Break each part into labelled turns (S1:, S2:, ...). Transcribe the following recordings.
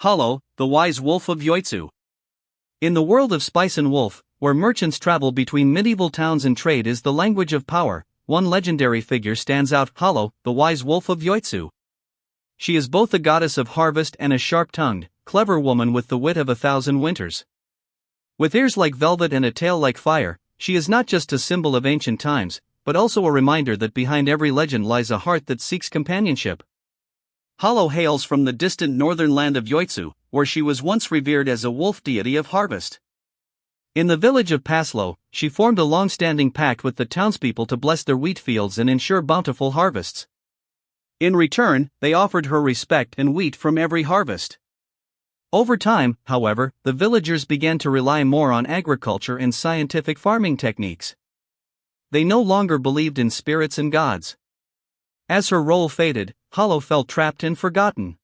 S1: Holo, the Wise Wolf of Yoitsu. In the world of Spice and Wolf, where merchants travel between medieval towns and trade is the language of power, one legendary figure stands out: Holo, the Wise Wolf of Yoitsu. She is both a goddess of harvest and a sharp-tongued, clever woman with the wit of 1,000 winters. With ears like velvet and a tail like fire, she is not just a symbol of ancient times, but also a reminder that behind every legend lies a heart that seeks companionship. Holo hails from the distant northern land of Yoitsu, where she was once revered as a wolf deity of harvest. In the village of Pasloe, she formed a long-standing pact with the townspeople to bless their wheat fields and ensure bountiful harvests. In return, they offered her respect and wheat from every harvest. Over time, however, the villagers began to rely more on agriculture and scientific farming techniques. They no longer believed in spirits and gods. As her role faded, Holo felt trapped and forgotten.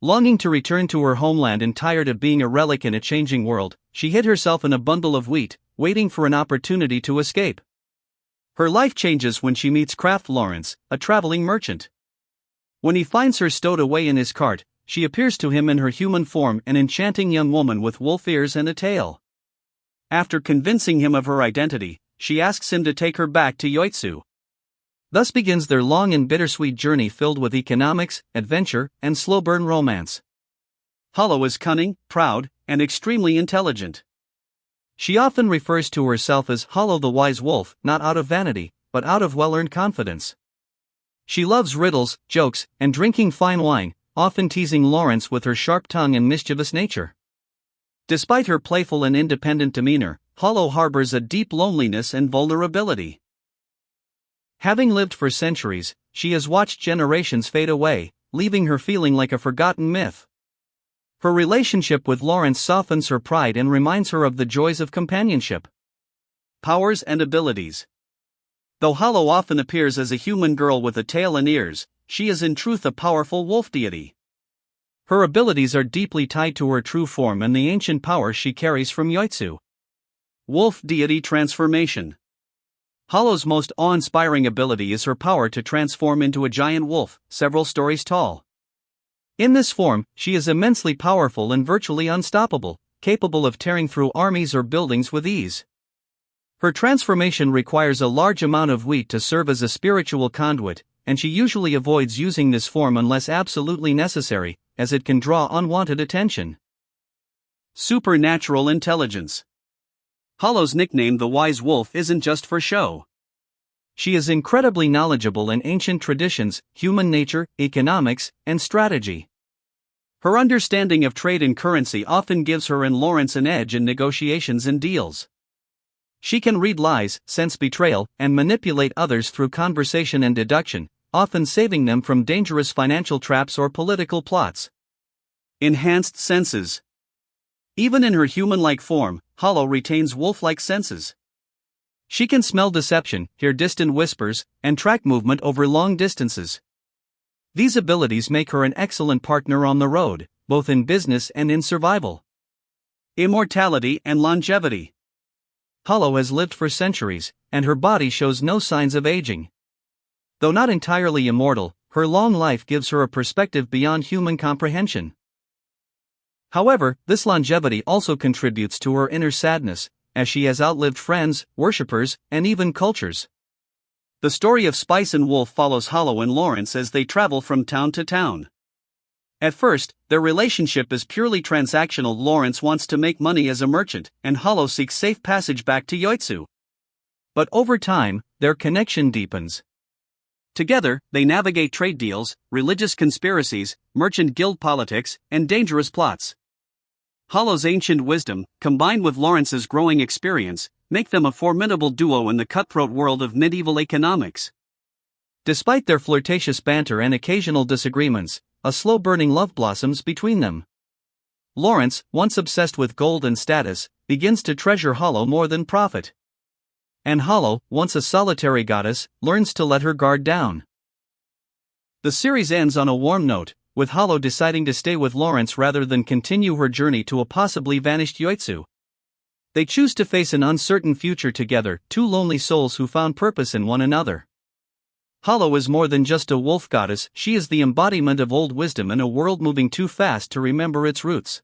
S1: Longing to return to her homeland and tired of being a relic in a changing world, she hid herself in a bundle of wheat, waiting for an opportunity to escape. Her life changes when she meets Craft Lawrence, a traveling merchant. When he finds her stowed away in his cart, she appears to him in her human form, an enchanting young woman with wolf ears and a tail. After convincing him of her identity, she asks him to take her back to Yoitsu. Thus begins their long and bittersweet journey filled with economics, adventure, and slow-burn romance. Holo is cunning, proud, and extremely intelligent. She often refers to herself as Holo the Wise Wolf, not out of vanity, but out of well-earned confidence. She loves riddles, jokes, and drinking fine wine, often teasing Lawrence with her sharp tongue and mischievous nature. Despite her playful and independent demeanor, Holo harbors a deep loneliness and vulnerability. Having lived for centuries, she has watched generations fade away, leaving her feeling like a forgotten myth. Her relationship with Lawrence softens her pride and reminds her of the joys of companionship. Powers and abilities. Though Holo often appears as a human girl with a tail and ears, she is in truth a powerful wolf deity. Her abilities are deeply tied to her true form and the ancient power she carries from Yoitsu. Wolf deity transformation. Holo's most awe-inspiring ability is her power to transform into a giant wolf, several stories tall. In this form, she is immensely powerful and virtually unstoppable, capable of tearing through armies or buildings with ease. Her transformation requires a large amount of wheat to serve as a spiritual conduit, and she usually avoids using this form unless absolutely necessary, as it can draw unwanted attention. Supernatural intelligence. Holo's nickname the Wise Wolf isn't just for show. She is incredibly knowledgeable in ancient traditions, human nature, economics, and strategy. Her understanding of trade and currency often gives her and Lawrence an edge in negotiations and deals. She can read lies, sense betrayal, and manipulate others through conversation and deduction, often saving them from dangerous financial traps or political plots. Enhanced senses. Even in her human-like form, Holo retains wolf-like senses. She can smell deception, hear distant whispers, and track movement over long distances. These abilities make her an excellent partner on the road, both in business and in survival. Immortality and longevity. Holo has lived for centuries, and her body shows no signs of aging. Though not entirely immortal, her long life gives her a perspective beyond human comprehension. However, this longevity also contributes to her inner sadness, as she has outlived friends, worshippers, and even cultures. The story of Spice and Wolf follows Holo and Lawrence as they travel from town to town. At first, their relationship is purely transactional. Lawrence wants to make money as a merchant, and Holo seeks safe passage back to Yoitsu. But over time, their connection deepens. Together, they navigate trade deals, religious conspiracies, merchant guild politics, and dangerous plots. Holo's ancient wisdom, combined with Lawrence's growing experience, make them a formidable duo in the cutthroat world of medieval economics. Despite their flirtatious banter and occasional disagreements, a slow-burning love blossoms between them. Lawrence, once obsessed with gold and status, begins to treasure Holo more than profit. And Holo, once a solitary goddess, learns to let her guard down. The series ends on a warm note, with Holo deciding to stay with Lawrence rather than continue her journey to a possibly vanished Yoitsu. They choose to face an uncertain future together, two lonely souls who found purpose in one another. Holo is more than just a wolf goddess, she is the embodiment of old wisdom in a world moving too fast to remember its roots.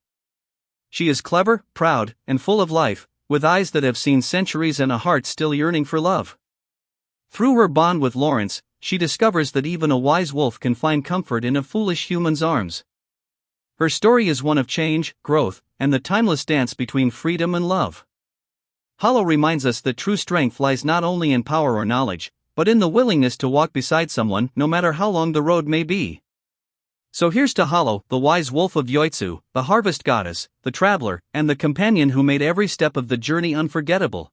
S1: She is clever, proud, and full of life, with eyes that have seen centuries and a heart still yearning for love. Through her bond with Lawrence, she discovers that even a wise wolf can find comfort in a foolish human's arms. Her story is one of change, growth, and the timeless dance between freedom and love. Holo reminds us that true strength lies not only in power or knowledge, but in the willingness to walk beside someone, no matter how long the road may be. So here's to Holo, the wise wolf of Yoitsu, the harvest goddess, the traveler, and the companion who made every step of the journey unforgettable.